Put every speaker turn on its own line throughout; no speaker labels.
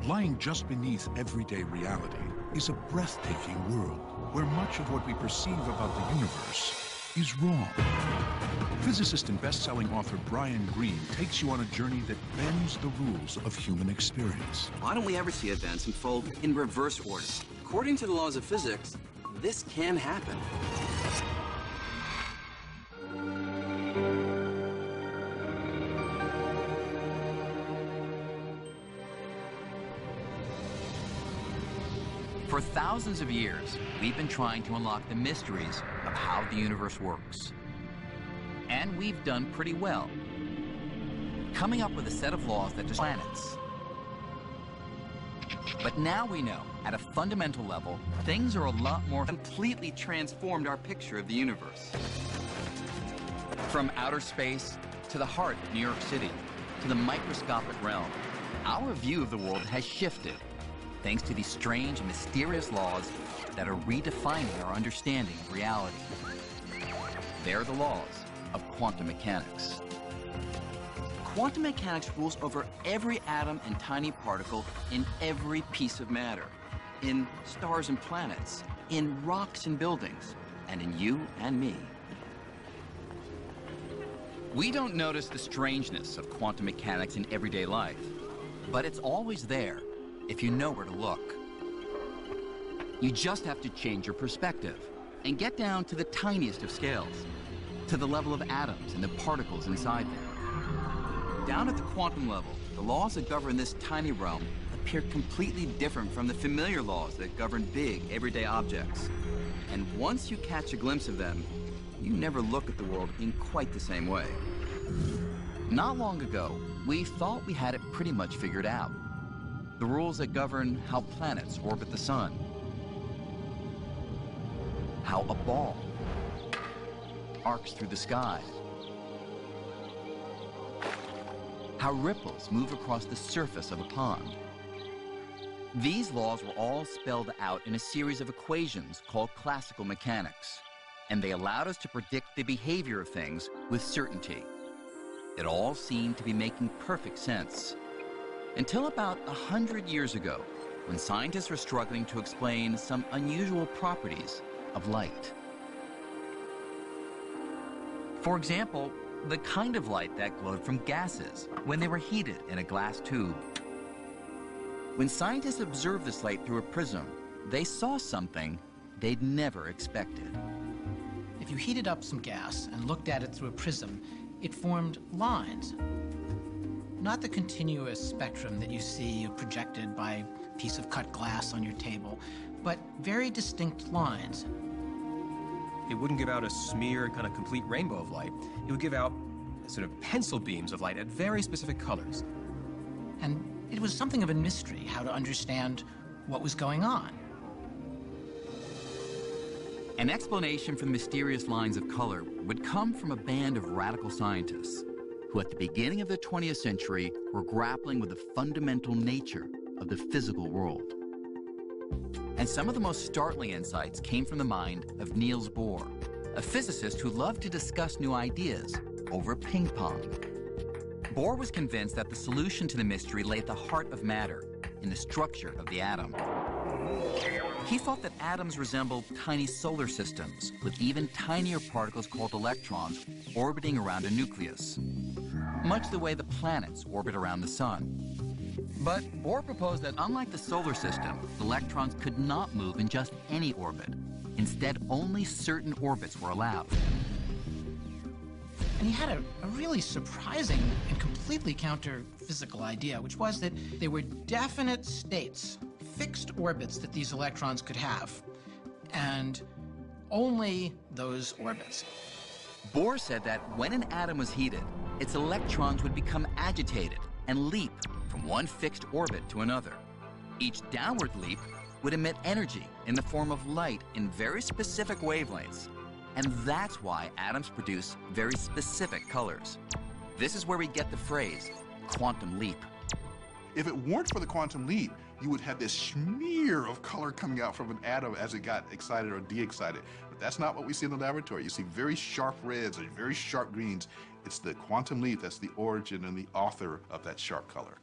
Lying just beneath everyday reality is a breathtaking world where much of what we perceive about the universe is wrong. Physicist and best-selling author Brian Greene takes you on a journey that bends the rules of human experience.
Why don't we ever see events unfold in reverse order? According to the laws of physics, this can happen. For thousands of years, we've been trying to unlock the mysteries of how the universe works. And we've done pretty well, coming up with a set of laws that describe planets. But now we know, at a fundamental level, things are a lot more completely transformed our picture of the universe. From outer space to the heart of New York City to the microscopic realm, our view of the world has shifted thanks to these strange and mysterious laws that are redefining our understanding of reality. They're the laws of quantum mechanics. Quantum mechanics rules over every atom and tiny particle in every piece of matter, in stars and planets, in rocks and buildings, and in you and me. We don't notice the strangeness of quantum mechanics in everyday life, but it's always there if you know where to look. You just have to change your perspective and get down to the tiniest of scales, to the level of atoms and the particles inside them. Down at the quantum level, the laws that govern this tiny realm appear completely different from the familiar laws that govern big, everyday objects. And once you catch a glimpse of them, you never look at the world in quite the same way. Not long ago, we thought we had it pretty much figured out. The rules that govern how planets orbit the sun, how a ball arcs through the sky, how ripples move across the surface of a pond. These laws were all spelled out in a series of equations called classical mechanics, and they allowed us to predict the behavior of things with certainty. It all seemed to be making perfect sense. Until about 100 years ago, when scientists were struggling to explain some unusual properties of light. For example, the kind of light that glowed from gases when they were heated in a glass tube. When scientists observed this light through a prism, they saw something they'd never expected.
If you heated up some gas and looked at it through a prism, it formed lines. Not the continuous spectrum that you see projected by a piece of cut glass on your table, but very distinct lines.
It wouldn't give out a smear kind of complete rainbow of light. It would give out sort of pencil beams of light at very specific colors.
And it was something of a mystery how to understand what was going on.
An explanation for the mysterious lines of color would come from a band of radical scientists who at the beginning of the 20th century were grappling with the fundamental nature of the physical world. And some of the most startling insights came from the mind of Niels Bohr, a physicist who loved to discuss new ideas over ping pong. Bohr was convinced that the solution to the mystery lay at the heart of matter, in the structure of the atom. He thought that atoms resembled tiny solar systems, with even tinier particles called electrons orbiting around a nucleus, much the way the planets orbit around the sun. But Bohr proposed that unlike the solar system, electrons could not move in just any orbit. Instead, only certain orbits were allowed.
And he had a really surprising and completely counter-physical idea, which was that there were definite states, fixed orbits that these electrons could have, and only those orbits.
Bohr said that when an atom was heated, its electrons would become agitated and leap from one fixed orbit to another. Each downward leap would emit energy in the form of light in very specific wavelengths. And that's why atoms produce very specific colors. This is where we get the phrase, quantum leap.
If it weren't for the quantum leap, you would have this smear of color coming out from an atom as it got excited or de-excited. But that's not what we see in the laboratory. You see very sharp reds and very sharp greens. It's the quantum leap that's the origin and the author of that sharp color.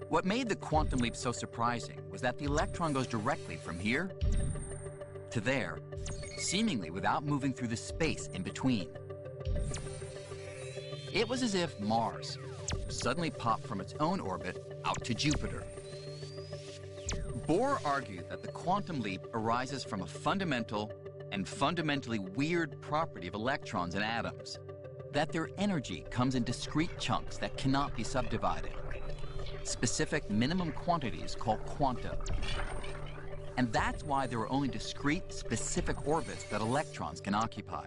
What made the quantum leap so surprising was that the electron goes directly from here to there, seemingly without moving through the space in between. It was as if Mars suddenly popped from its own orbit out to Jupiter. Bohr argued that the quantum leap arises from a fundamental and fundamentally weird property of electrons and atoms, that their energy comes in discrete chunks that cannot be subdivided, specific minimum quantities called quanta. And that's why there are only discrete, specific orbits that electrons can occupy.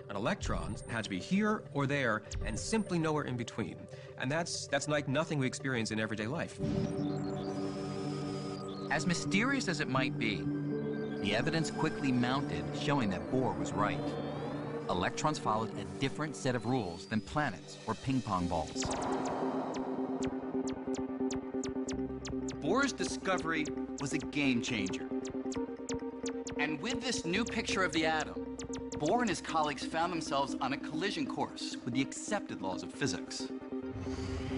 An electron had to be here or there and simply nowhere in between. And that's like nothing we experience in everyday life.
As mysterious as it might be, the evidence quickly mounted showing that Bohr was right. Electrons followed a different set of rules than planets or ping pong balls. Bohr's discovery was a game changer. And with this new picture of the atom, Bohr and his colleagues found themselves on a collision course with the accepted laws of physics.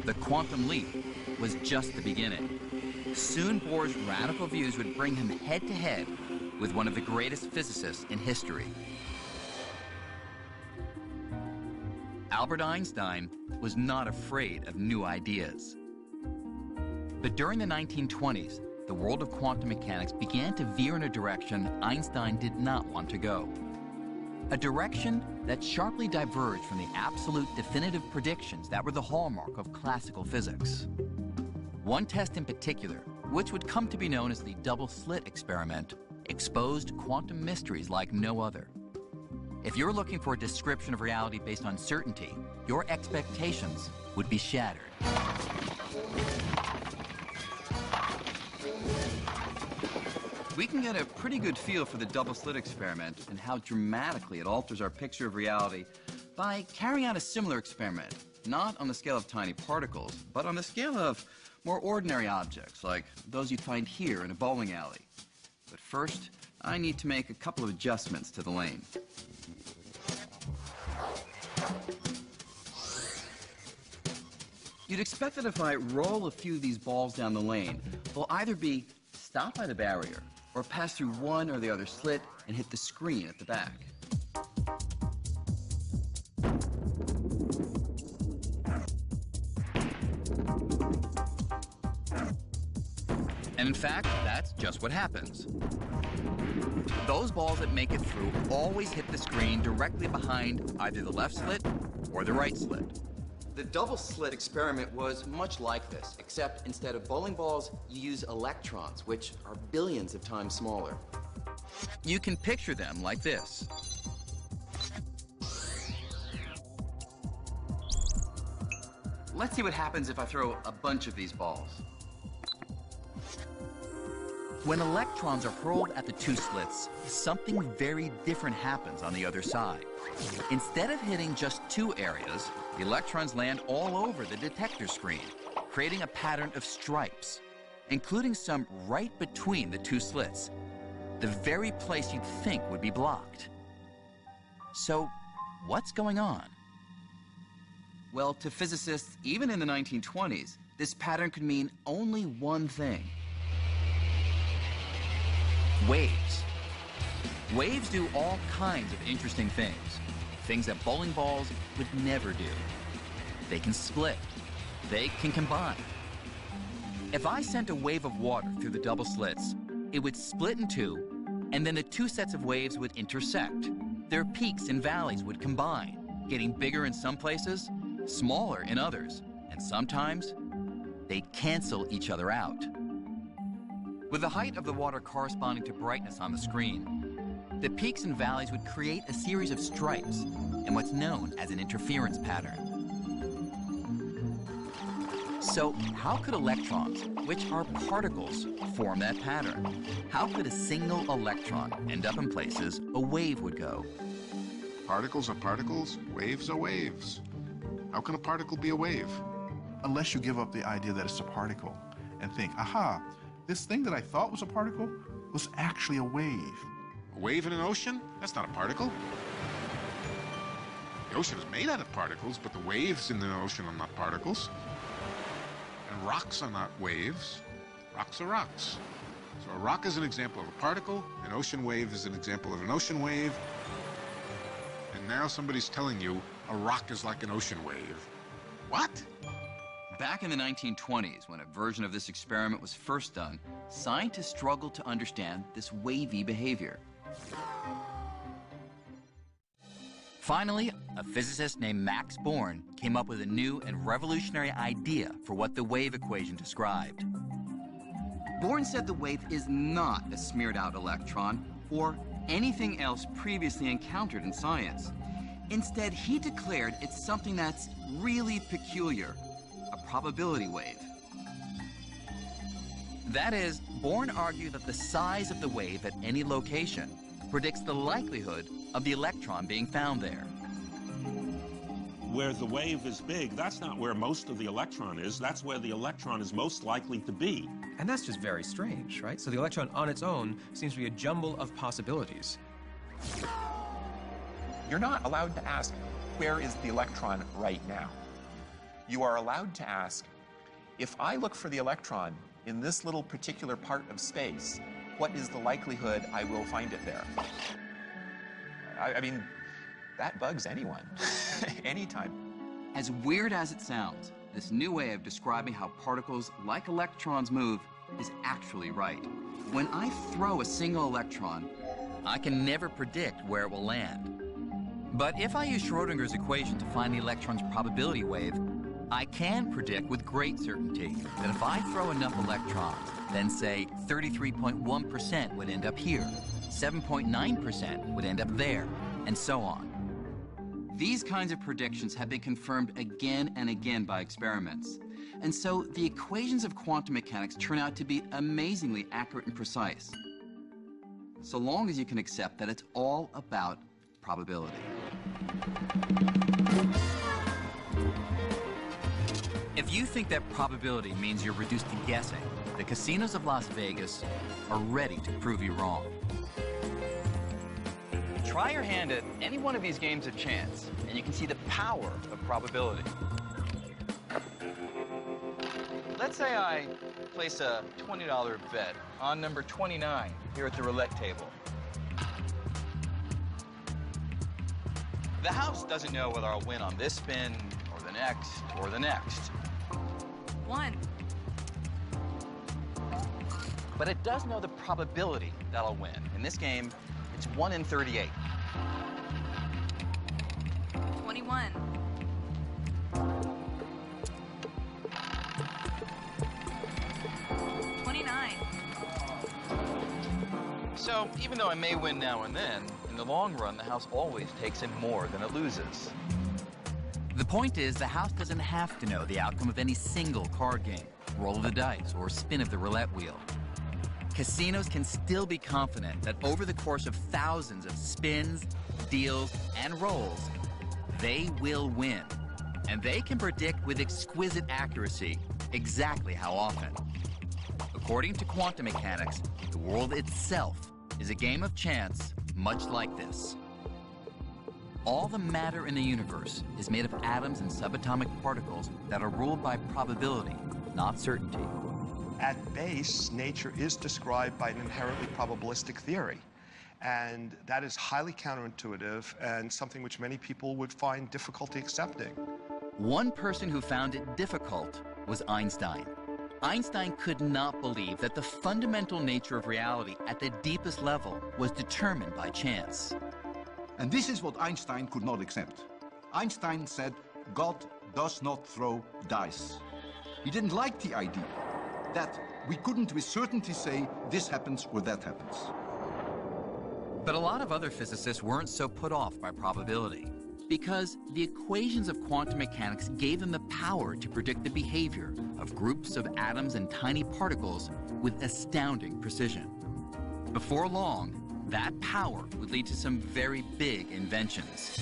The quantum leap was just the beginning. Soon Bohr's radical views would bring him head-to-head with one of the greatest physicists in history. Albert Einstein was not afraid of new ideas. But during the 1920s, the world of quantum mechanics began to veer in a direction Einstein did not want to go. A direction that sharply diverged from the absolute definitive predictions that were the hallmark of classical physics. One test in particular, which would come to be known as the double slit experiment, exposed quantum mysteries like no other. If you're looking for a description of reality based on certainty, your expectations would be shattered. We can get a pretty good feel for the double slit experiment and how dramatically it alters our picture of reality by carrying out a similar experiment, not on the scale of tiny particles, but on the scale of more ordinary objects, like those you'd find here in a bowling alley. But first, I need to make a couple of adjustments to the lane. You'd expect that if I roll a few of these balls down the lane, they'll either be stopped by the barrier or pass through one or the other slit and hit the screen at the back. And in fact, that's just what happens. Those balls that make it through always hit the screen directly behind either the left slit or the right slit. The double slit experiment was much like this, except instead of bowling balls, you use electrons, which are billions of times smaller. You can picture them like this. Let's see what happens if I throw a bunch of these balls. When electrons are hurled at the two slits, something very different happens on the other side. Instead of hitting just two areas, the electrons land all over the detector screen, creating a pattern of stripes, including some right between the two slits, the very place you'd think would be blocked. So, what's going on? Well, to physicists, even in the 1920s, this pattern could mean only one thing. Waves. Waves do all kinds of interesting things. Things that bowling balls would never do. They can split. They can combine. If I sent a wave of water through the double slits, it would split in two, and then the two sets of waves would intersect. Their peaks and valleys would combine, getting bigger in some places, smaller in others, and sometimes they'd cancel each other out. With the height of the water corresponding to brightness on the screen, the peaks and valleys would create a series of stripes in what's known as an interference pattern. So how could electrons, which are particles, form that pattern? How could a single electron end up in places a wave would go?
Particles are particles, waves are waves. How can a particle be a wave? Unless you give up the idea that it's a particle and think, aha, this thing that I thought was a particle was actually a wave.
A wave in an ocean? That's not a particle. The ocean is made out of particles, but the waves in the ocean are not particles. And rocks are not waves. Rocks are rocks. So a rock is an example of a particle, an ocean wave is an example of an ocean wave, and now somebody's telling you a rock is like an ocean wave. What?
Back in the 1920s, when a version of this experiment was first done, scientists struggled to understand this wavy behavior. Finally, a physicist named Max Born came up with a new and revolutionary idea for what the wave equation described. Born said the wave is not a smeared-out electron or anything else previously encountered in science. Instead, he declared it's something that's really peculiar, a probability wave. That is, Born argued that the size of the wave at any location predicts the likelihood of the electron being found there.
Where the wave is big, that's not where most of the electron is. That's where the electron is most likely to be.
And that's just very strange, right? So the electron on its own seems to be a jumble of possibilities.
You're not allowed to ask, where is the electron right now? You are allowed to ask, if I look for the electron in this little particular part of space, what is the likelihood I will find it there? I mean, that bugs anyone, anytime.
As weird as it sounds, this new way of describing how particles like electrons move is actually right. When I throw a single electron, I can never predict where it will land. But if I use Schrodinger's equation to find the electron's probability wave, I can predict with great certainty that if I throw enough electrons, then say 33.1% would end up here, 7.9% would end up there, and so on. These kinds of predictions have been confirmed again and again by experiments. And so the equations of quantum mechanics turn out to be amazingly accurate and precise, so long as you can accept that it's all about probability. If you think that probability means you're reduced to guessing, the casinos of Las Vegas are ready to prove you wrong. Try your hand at any one of these games of chance, and you can see the power of probability. Let's say I place a $20 bet on number 29 here at the roulette table. The house doesn't know whether I'll win on this spin, or the next, or the next.
1.
But it does know the probability that I'll win. In this game, it's 1 in 38.
21. 29.
So even though I may win now and then, in the long run, the house always takes in more than it loses. The point is, the house doesn't have to know the outcome of any single card game, roll of the dice, or spin of the roulette wheel. Casinos can still be confident that over the course of thousands of spins, deals, and rolls, they will win. And they can predict with exquisite accuracy exactly how often. According to quantum mechanics, the world itself is a game of chance, much like this. All the matter in the universe is made of atoms and subatomic particles that are ruled by probability, not certainty.
At base, nature is described by an inherently probabilistic theory. And that is highly counterintuitive and something which many people would find difficulty accepting.
One person who found it difficult was Einstein. Einstein could not believe that the fundamental nature of reality at the deepest level was determined by chance.
And this is what Einstein could not accept. Einstein said, God does not throw dice. He didn't like the idea that we couldn't with certainty say this happens or that happens.
But a lot of other physicists weren't so put off by probability, because the equations of quantum mechanics gave them the power to predict the behavior of groups of atoms and tiny particles with astounding precision. Before long, that power would lead to some very big inventions.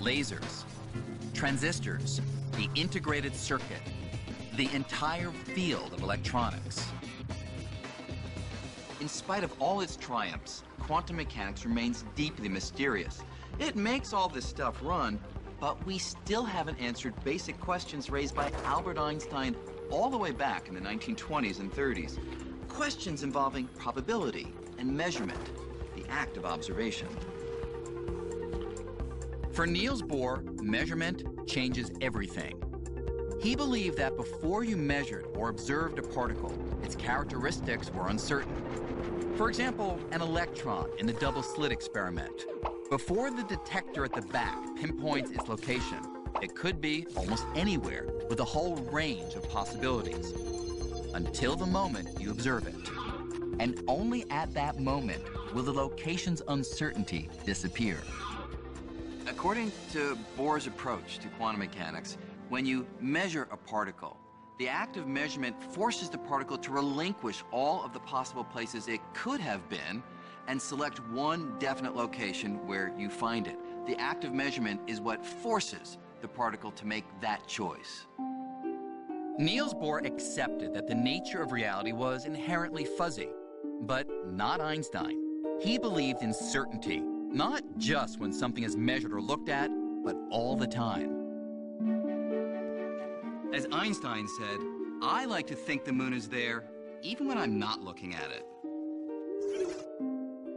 Lasers, transistors, the integrated circuit, the entire field of electronics. In spite of all its triumphs, quantum mechanics remains deeply mysterious. It makes all this stuff run, But we still haven't answered basic questions raised by Albert Einstein all the way back in the 1920s and 30s. Questions involving probability and measurement, the act of observation. For Niels Bohr, measurement changes everything. He believed that before you measured or observed a particle, its characteristics were uncertain. For example, an electron in the double slit experiment. Before the detector at the back pinpoints its location, it could be almost anywhere with a whole range of possibilities. Until the moment you observe it. And only at that moment will the location's uncertainty disappear. According to Bohr's approach to quantum mechanics, when you measure a particle, the act of measurement forces the particle to relinquish all of the possible places it could have been and select one definite location where you find it. The act of measurement is what forces the particle to make that choice. Niels Bohr accepted that the nature of reality was inherently fuzzy, but not Einstein. He believed in certainty, not just when something is measured or looked at, but all the time. As Einstein said, I like to think the moon is there, even when I'm not looking at it.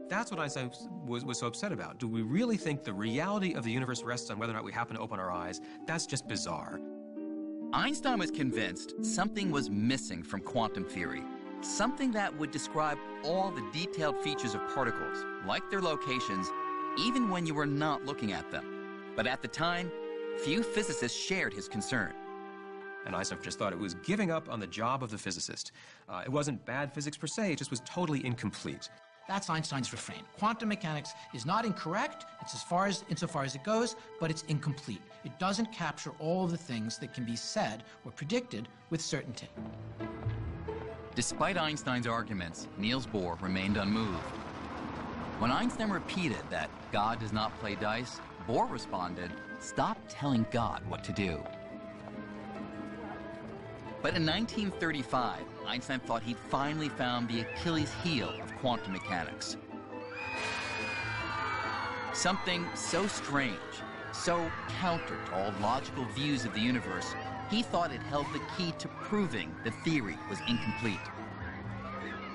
That's what Einstein was so upset about. Do we really think the reality of the universe rests on whether or not we happen to open our eyes? That's just bizarre.
Einstein was convinced something was missing from quantum theory, something that would describe all the detailed features of particles, like their locations, even when you were not looking at them. But at the time, few physicists shared his concern.
And Einstein just thought it was giving up on the job of the physicist. It wasn't bad physics per se, it just was totally incomplete.
That's Einstein's refrain. Quantum mechanics is not incorrect, it's insofar as it goes, but it's incomplete. It doesn't capture all of the things that can be said or predicted with certainty.
Despite Einstein's arguments, Niels Bohr remained unmoved. When Einstein repeated that God does not play dice, Bohr responded, "Stop telling God what to do." But in 1935, Einstein thought he'd finally found the Achilles heel of quantum mechanics. Something so strange, so counter to all logical views of the universe, he thought it held the key to proving the theory was incomplete.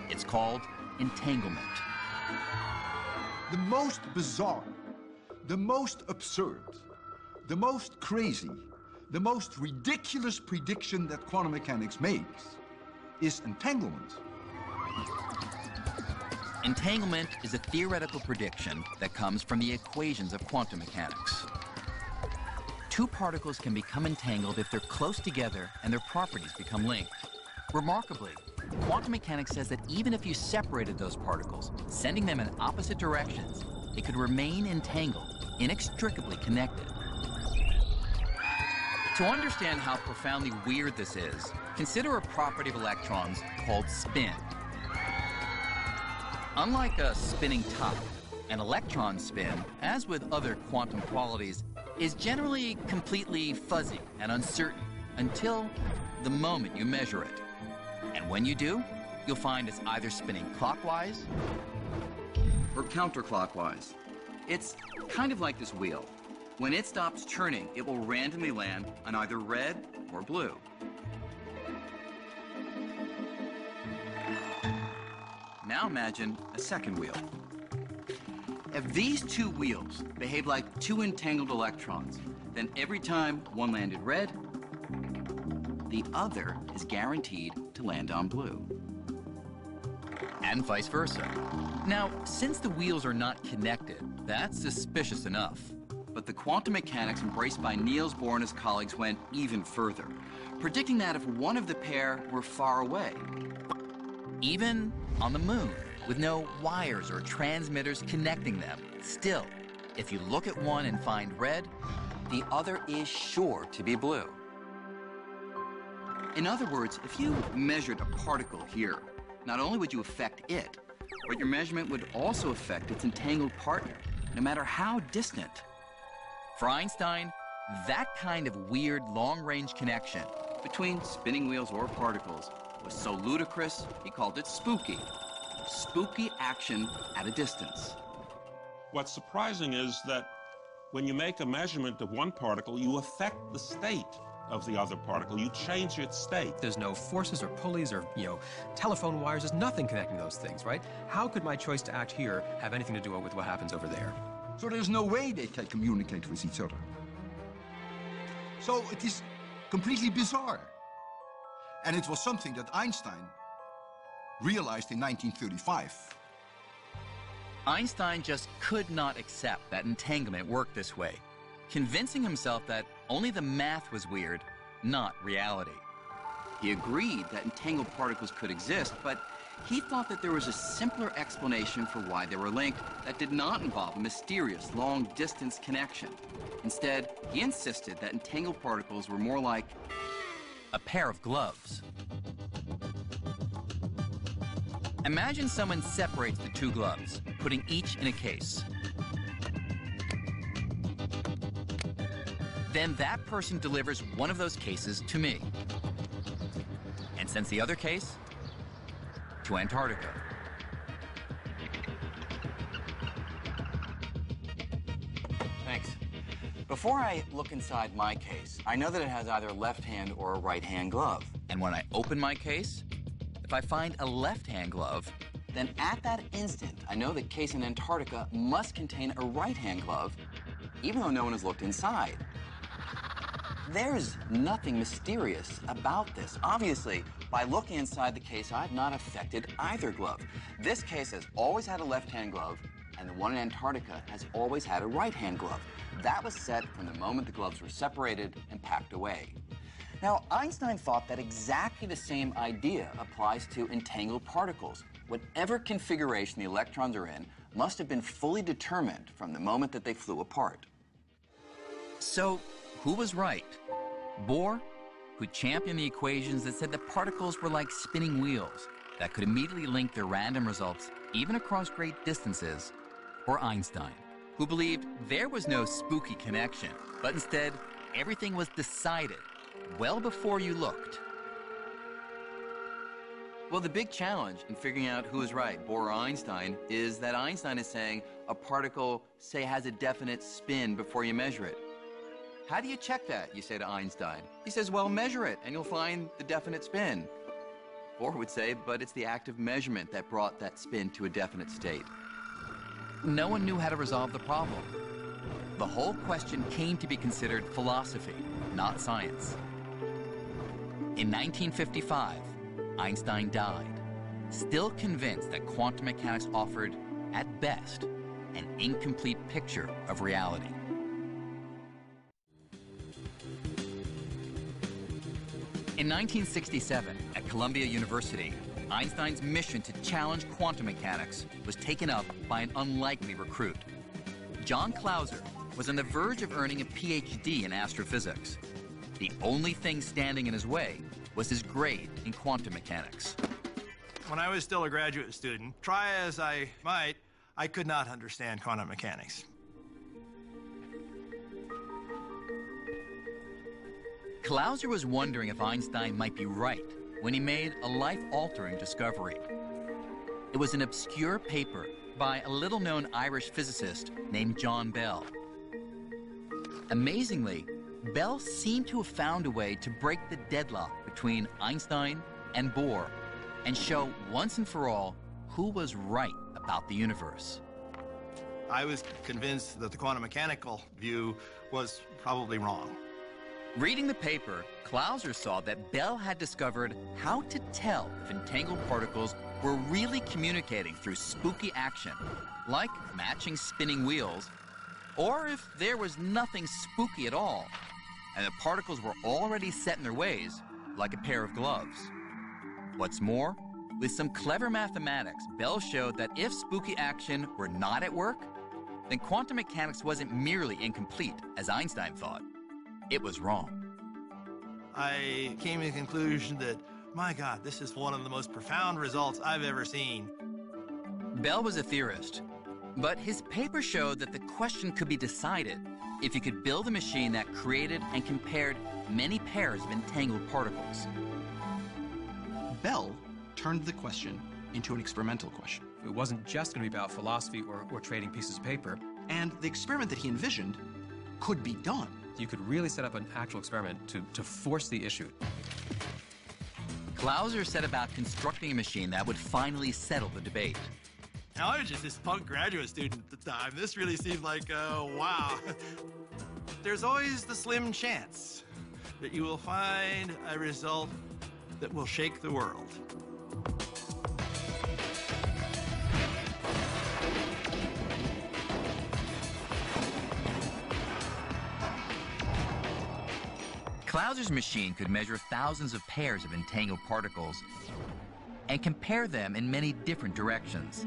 It's called entanglement.
The most bizarre, the most absurd, the most crazy, the most ridiculous prediction that quantum mechanics makes is entanglement.
Entanglement is a theoretical prediction that comes from the equations of quantum mechanics. Two particles can become entangled if they're close together and their properties become linked. Remarkably, quantum mechanics says that even if you separated those particles, sending them in opposite directions, they could remain entangled, inextricably connected. To understand how profoundly weird this is, consider a property of electrons called spin. Unlike a spinning top, an electron spin, as with other quantum qualities, is generally completely fuzzy and uncertain until the moment you measure it. And when you do, you'll find it's either spinning clockwise or counterclockwise. It's kind of like this wheel. When it stops turning, it will randomly land on either red or blue. Now imagine a second wheel. If these two wheels behave like two entangled electrons, then every time one landed red, the other is guaranteed to land on blue. And vice versa. Now, since the wheels are not connected, that's suspicious enough. But the quantum mechanics embraced by Niels Bohr and his colleagues went even further, predicting that if one of the pair were far away, even on the moon, with no wires or transmitters connecting them, still, if you look at one and find red, the other is sure to be blue. In other words, if you measured a particle here, not only would you affect it, but your measurement would also affect its entangled partner, no matter how distant. For Einstein, that kind of weird long-range connection between spinning wheels or particles was so ludicrous, he called it spooky. Spooky action at a distance.
What's surprising is that When you make a measurement of one particle, you affect the state of the other particle. You change its state.
There's no forces or pulleys or, telephone wires. There's nothing connecting those things, right? How could my choice to act here have anything to do with what happens over there?
So there's no way they can communicate with each other. So it is completely bizarre. And it was something that Einstein realized in 1935.
Einstein just could not accept that entanglement worked this way, convincing himself that only the math was weird, not reality. He agreed that entangled particles could exist, but he thought that there was a simpler explanation for why they were linked that did not involve a mysterious long-distance connection. Instead, he insisted that entangled particles were more like a pair of gloves. Imagine someone separates the two gloves, putting each in a case. Then that person delivers one of those cases to me, and sends the other case to Antarctica. Thanks. Before I look inside my case, I know that it has either a left hand or a right hand glove. And when I open my case, if I find a left-hand glove, then at that instant, I know the case in Antarctica must contain a right-hand glove, even though no one has looked inside. There's nothing mysterious about this. Obviously, by looking inside the case, I've not affected either glove. This case has always had a left-hand glove, and the one in Antarctica has always had a right-hand glove. That was set from the moment the gloves were separated and packed away. Now, Einstein thought that exactly the same idea applies to entangled particles. Whatever configuration the electrons are in must have been fully determined from the moment that they flew apart. So, who was right? Bohr, who championed the equations that said that particles were like spinning wheels that could immediately link their random results even across great distances, or Einstein, who believed there was no spooky connection, but instead everything was decided well before you looked? Well, the big challenge in figuring out who is right, Bohr or Einstein, is that Einstein is saying a particle, say, has a definite spin before you measure it. How do you check that, you say to Einstein? He says, well, measure it, and you'll find the definite spin. Bohr would say, but it's the act of measurement that brought that spin to a definite state. No one knew how to resolve the problem. The whole question came to be considered philosophy, not science. In 1955, Einstein died, still convinced that quantum mechanics offered, at best, an incomplete picture of reality. In 1967, at Columbia University, Einstein's mission to challenge quantum mechanics was taken up by an unlikely recruit. John Clauser was on the verge of earning a PhD in astrophysics. The only thing standing in his way was his grade in quantum mechanics.
When I was still a graduate student, try as I might, I could not understand quantum mechanics.
Clauser was wondering if Einstein might be right when he made a life-altering discovery. It was an obscure paper by a little-known Irish physicist named John Bell. Amazingly, Bell seemed to have found a way to break the deadlock between Einstein and Bohr and show once and for all who was right about the universe.
I was convinced that the quantum mechanical view was probably wrong.
Reading the paper, Clauser saw that Bell had discovered how to tell if entangled particles were really communicating through spooky action, like matching spinning wheels, or if there was nothing spooky at all, and the particles were already set in their ways, like a pair of gloves. What's more, with some clever mathematics, Bell showed that if spooky action were not at work, then quantum mechanics wasn't merely incomplete, as Einstein thought. It was wrong.
I came to the conclusion that, my God, this is one of the most profound results I've ever seen.
Bell was a theorist, but his paper showed that the question could be decided if you could build a machine that created and compared many pairs of entangled particles.
Bell turned the question into an experimental question.
It wasn't just going to be about philosophy or trading pieces of paper.
And the experiment that he envisioned could be done.
You could really set up an actual experiment to force the issue.
Clauser set about constructing a machine that would finally settle the debate.
Now, I was just this punk graduate student at the time. This really seemed like, wow. There's always the slim chance that you will find a result that will shake the world.
Clauser's machine could measure thousands of pairs of entangled particles and compare them in many different directions.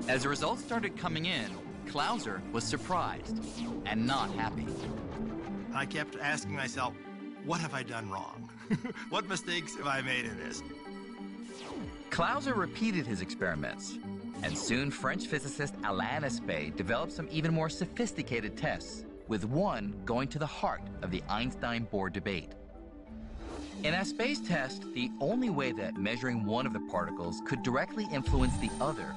As the results started coming in, Clauser was surprised and not happy.
I kept asking myself, what have I done wrong? What mistakes have I made in this?
Clauser repeated his experiments, and soon French physicist Alain Aspect developed some even more sophisticated tests, with one going to the heart of the Einstein-Bohr debate. In Aspect's test, the only way that measuring one of the particles could directly influence the other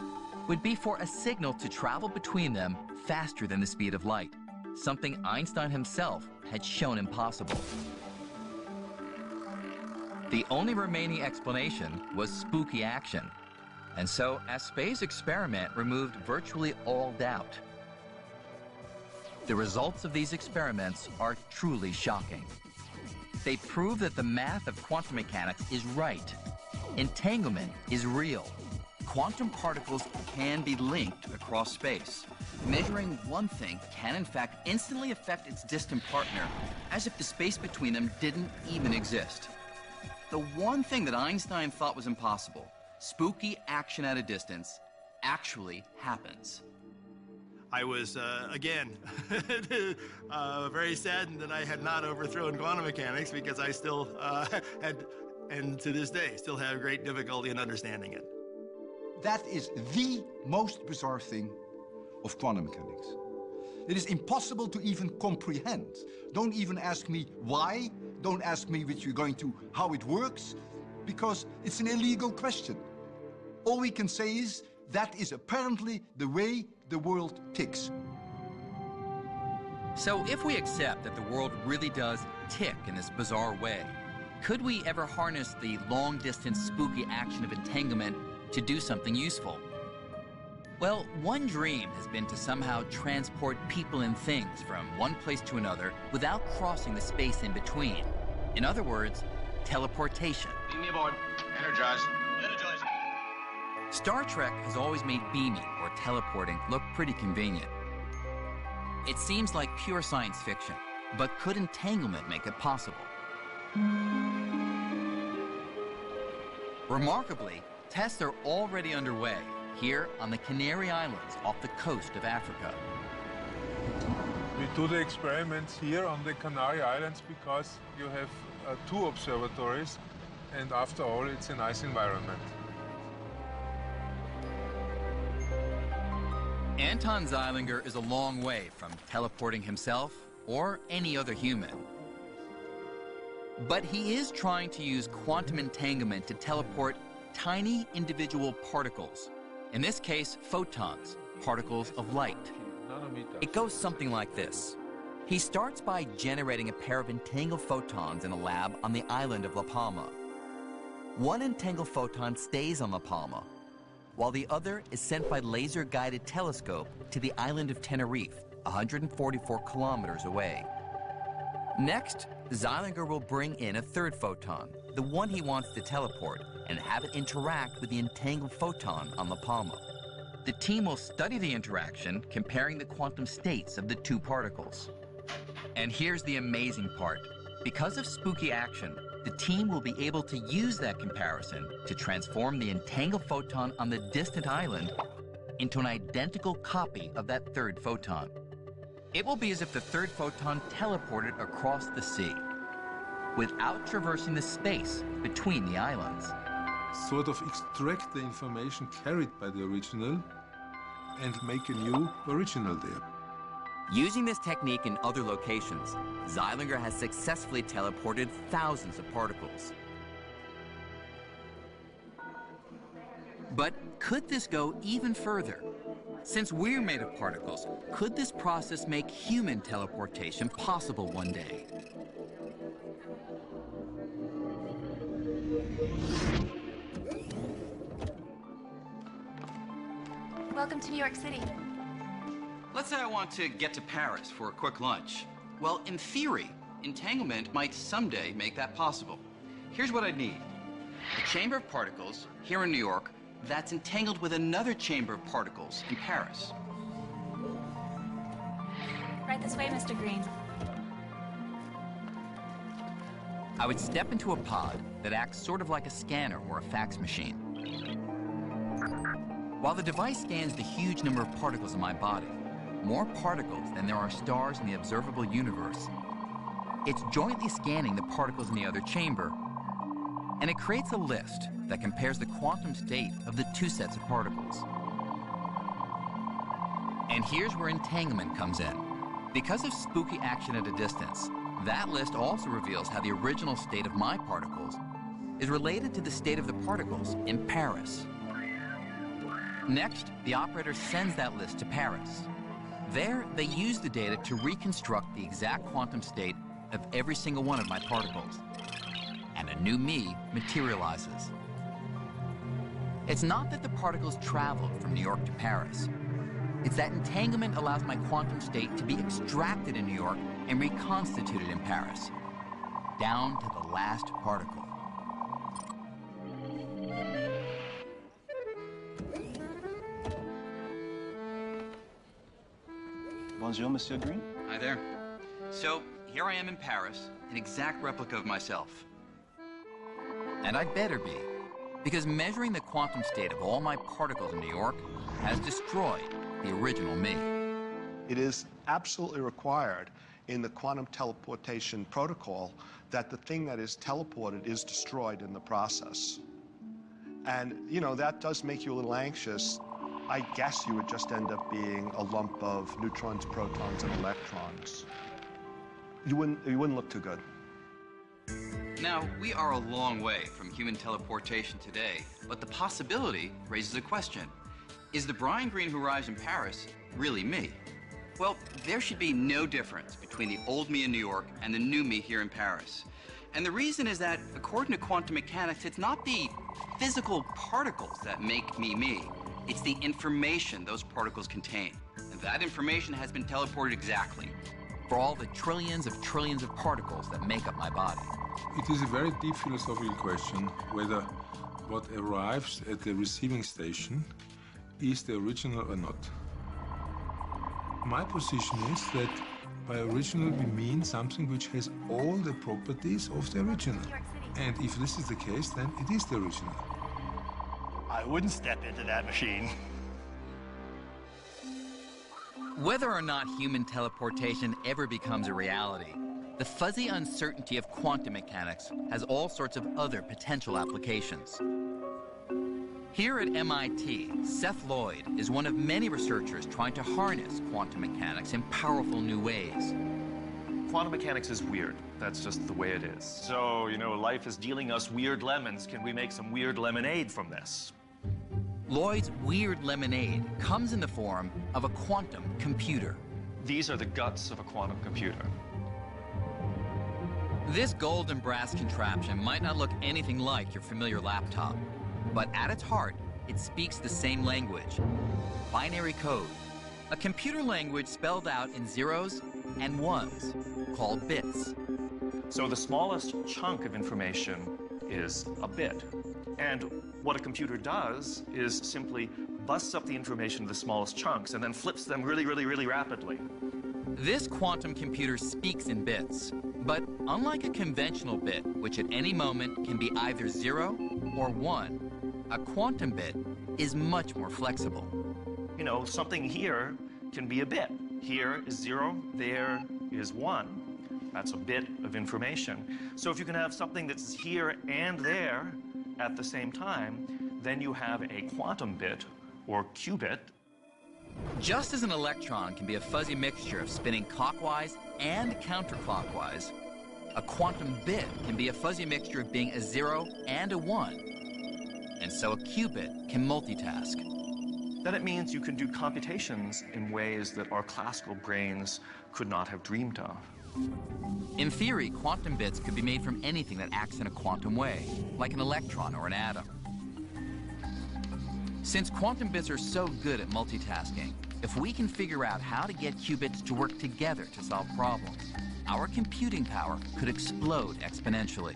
would be for a signal to travel between them faster than the speed of light, something Einstein himself had shown impossible. The only remaining explanation was spooky action, and so Aspect's experiment removed virtually all doubt. The results of these experiments are truly shocking. They prove that the math of quantum mechanics is right. Entanglement is real. Quantum particles can be linked across space. Measuring one thing can in fact instantly affect its distant partner, as if the space between them didn't even exist. The one thing that Einstein thought was impossible, spooky action at a distance, actually happens.
I was, again, very saddened that I had not overthrown quantum mechanics, because I still had, and to this day, still have great difficulty in understanding it.
That is the most bizarre thing of quantum mechanics. It is impossible to even comprehend. Don't even ask me why. Don't ask me how it works, because it's an illegal question. All we can say is that is apparently the way the world ticks.
So if we accept that the world really does tick in this bizarre way, could we ever harness the long-distance spooky action of entanglement to do something useful? Well, one dream has been to somehow transport people and things from one place to another without crossing the space in between. In other words, teleportation.
Beam me aboard. Energized.
Energized.
Star Trek has always made beaming or teleporting look pretty convenient. It seems like pure science fiction, but could entanglement make it possible? Remarkably, tests are already underway here on the Canary Islands off the coast of Africa.
We do the experiments here on the Canary Islands because you have 2 observatories, and after all, it's a nice environment.
Anton Zeilinger is a long way from teleporting himself or any other human. But he is trying to use quantum entanglement to teleport tiny individual particles. In this case, photons, particles of light. It goes something like this. He starts by generating a pair of entangled photons in a lab on the island of La Palma. One entangled photon stays on La Palma, while the other is sent by laser-guided telescope to the island of Tenerife, 144 kilometers away. Next, Zeilinger will bring in a third photon, the one he wants to teleport, and have it interact with the entangled photon on La Palma. The team will study the interaction, comparing the quantum states of the 2 particles. And here's the amazing part. Because of spooky action, the team will be able to use that comparison to transform the entangled photon on the distant island into an identical copy of that third photon. It will be as if the third photon teleported across the sea, without traversing the space between the islands.
Sort of extract the information carried by the original and make a new original there.
Using this technique in other locations, Zeilinger has successfully teleported thousands of particles. But could this go even further? Since we're made of particles, could this process make human teleportation possible one day?
Welcome to New York City.
Let's say I want to get to Paris for a quick lunch. Well, in theory, entanglement might someday make that possible. Here's what I'd need. A chamber of particles here in New York that's entangled with another chamber of particles in Paris.
Right this way, Mr. Green.
I would step into a pod that acts sort of like a scanner or a fax machine. While the device scans the huge number of particles in my body, more particles than there are stars in the observable universe, it's jointly scanning the particles in the other chamber, and it creates a list that compares the quantum state of the two sets of particles. And here's where entanglement comes in. Because of spooky action at a distance, that list also reveals how the original state of my particles is related to the state of the particles in Paris. Next, the operator sends that list to Paris. There, they use the data to reconstruct the exact quantum state of every single one of my particles. And a new me materializes. It's not that the particles traveled from New York to Paris. It's that entanglement allows my quantum state to be extracted in New York and reconstituted in Paris, down to the last particle.
Bonjour, Monsieur Green.
Hi there. So, here I am in Paris, an exact replica of myself. And I'd better be, because measuring the quantum state of all my particles in New York has destroyed the original me.
It is absolutely required in the quantum teleportation protocol that the thing that is teleported is destroyed in the process. And, you know, that does make you a little anxious. I guess you would just end up being a lump of neutrons, protons, and electrons. You wouldn't look too good.
Now, we are a long way from human teleportation today, but the possibility raises a question. Is the Brian Greene who arrives in Paris really me? Well, there should be no difference between the old me in New York and the new me here in Paris. And the reason is that, according to quantum mechanics, it's not the physical particles that make me me. It's the information those particles contain. And that information has been teleported exactly for all the trillions of particles that make up my body.
It is a very deep philosophical question whether what arrives at the receiving station is the original or not. My position is that by original we mean something which has all the properties of the original. And if this is the case, then it is the original.
I wouldn't step into that machine.
Whether or not human teleportation ever becomes a reality, the fuzzy uncertainty of quantum mechanics has all sorts of other potential applications. Here at MIT, Seth Lloyd is one of many researchers trying to harness quantum mechanics in powerful new ways.
Quantum mechanics is weird. That's just the way it is. So, you know, life is dealing us weird lemons. Can we make some weird lemonade from this?
Lloyd's weird lemonade comes in the form of a quantum computer.
These are the guts of a quantum computer.
This gold and brass contraption might not look anything like your familiar laptop, but at its heart, it speaks the same language, binary code, a computer language spelled out in zeros and ones, called bits.
So the smallest chunk of information is a bit. And what a computer does is simply busts up the information into the smallest chunks and then flips them really, really, really rapidly.
This quantum computer speaks in bits, but unlike a conventional bit, which at any moment can be either 0 or 1, a quantum bit is much more flexible.
You know, something here can be a bit. Here is 0, there is 1. That's a bit of information. So if you can have something that's here and there at the same time, then you have a quantum bit, or qubit.
Just as an electron can be a fuzzy mixture of spinning clockwise and counterclockwise, a quantum bit can be a fuzzy mixture of being a 0 and a 1. And so a qubit can multitask.
then it means you can do computations in ways that our classical brains could not have dreamed of.
In theory, quantum bits could be made from anything that acts in a quantum way, like an electron or an atom. Since quantum bits are so good at multitasking, if we can figure out how to get qubits to work together to solve problems, our computing power could explode exponentially.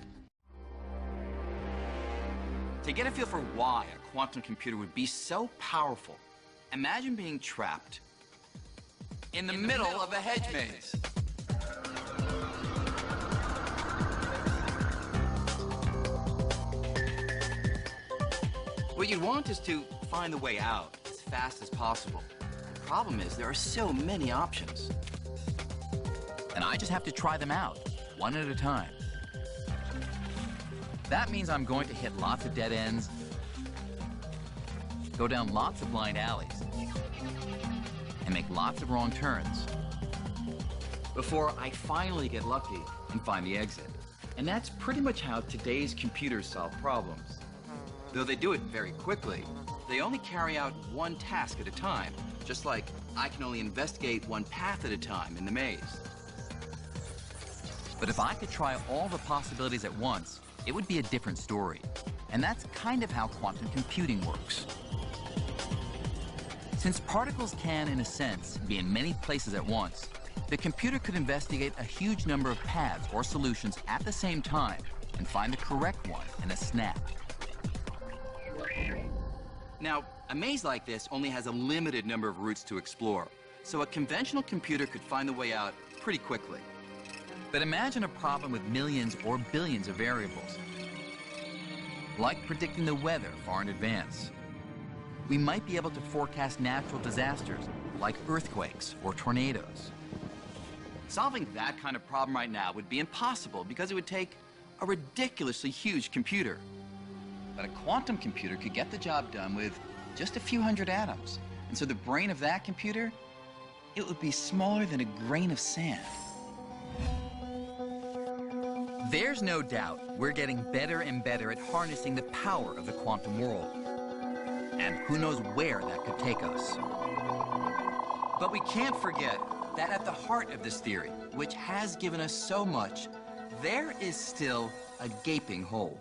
To get a feel for why a quantum computer would be so powerful, imagine being trapped in the middle of a hedge maze. What you'd want is to find the way out as fast as possible. The problem is there are so many options. And I just have to try them out, one at a time. That means I'm going to hit lots of dead ends, go down lots of blind alleys, and make lots of wrong turns before I finally get lucky and find the exit. And that's pretty much how today's computers solve problems. Though they do it very quickly, they only carry out one task at a time, just like I can only investigate one path at a time in the maze. But if I could try all the possibilities at once, it would be a different story. And that's kind of how quantum computing works. Since particles can, in a sense, be in many places at once, the computer could investigate a huge number of paths or solutions at the same time and find the correct one in a snap. Now, a maze like this only has a limited number of routes to explore, so a conventional computer could find the way out pretty quickly. But imagine a problem with millions or billions of variables, like predicting the weather far in advance. We might be able to forecast natural disasters, like earthquakes or tornadoes. Solving that kind of problem right now would be impossible because it would take a ridiculously huge computer. But a quantum computer could get the job done with just a few hundred atoms. And so the brain of that computer, it would be smaller than a grain of sand. There's no doubt we're getting better and better at harnessing the power of the quantum world. And who knows where that could take us. But we can't forget that at the heart of this theory, which has given us so much, there is still a gaping hole.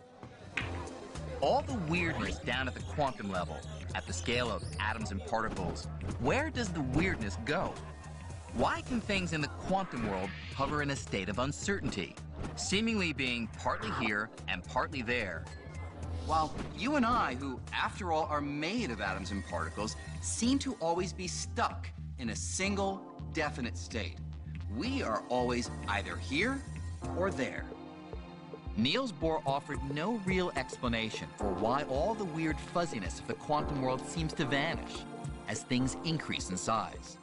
All the weirdness down at the quantum level, at the scale of atoms and particles, where does the weirdness go? Why can things in the quantum world hover in a state of uncertainty, seemingly being partly here and partly there, while you and I, who after all are made of atoms and particles, seem to always be stuck in a single, definite state? We are always either here or there. Niels Bohr offered no real explanation for why all the weird fuzziness of the quantum world seems to vanish as things increase in size.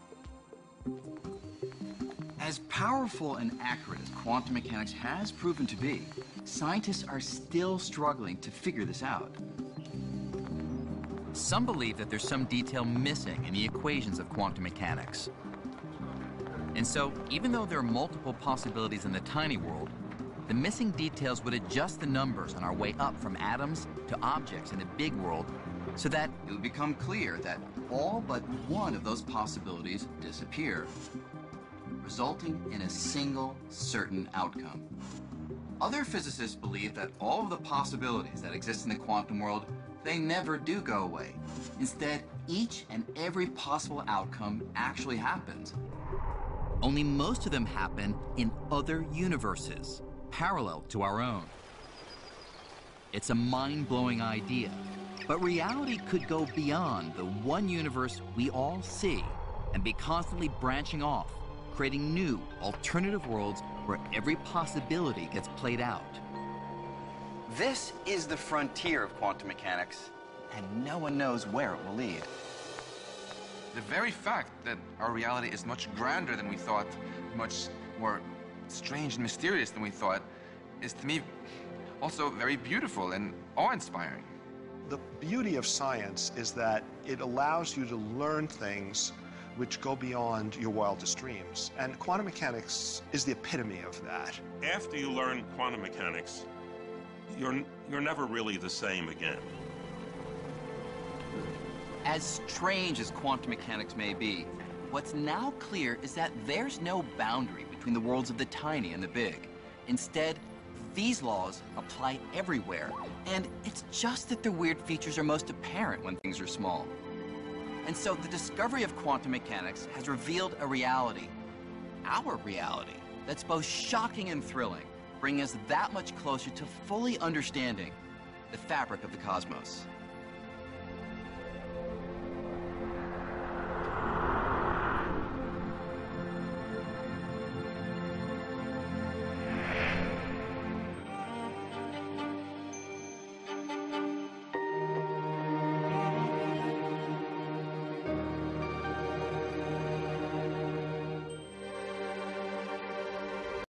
As powerful and accurate as quantum mechanics has proven to be, scientists are still struggling to figure this out. Some believe that there's some detail missing in the equations of quantum mechanics. And so, even though there are multiple possibilities in the tiny world, the missing details would adjust the numbers on our way up from atoms to objects in the big world so that it would become clear that all but one of those possibilities disappear, resulting in a single certain outcome. Other physicists believe that all of the possibilities that exist in the quantum world, they never do go away. Instead, each and every possible outcome actually happens. Only most of them happen in other universes, parallel to our own. It's a mind-blowing idea, but reality could go beyond the one universe we all see and be constantly branching off, creating new, alternative worlds where every possibility gets played out. This is the frontier of quantum mechanics, and no one knows where it will lead.
The very fact that our reality is much grander than we thought, much more strange and mysterious than we thought, is to me also very beautiful and awe-inspiring.
The beauty of science is that it allows you to learn things which go beyond your wildest dreams. And quantum mechanics is the epitome of that.
After you learn quantum mechanics, you're never really the same again.
As strange as quantum mechanics may be, what's now clear is that there's no boundary between the worlds of the tiny and the big. Instead, these laws apply everywhere, and it's just that the weird features are most apparent when things are small. And so the discovery of quantum mechanics has revealed a reality, our reality, that's both shocking and thrilling, bringing us that much closer to fully understanding the fabric of the cosmos.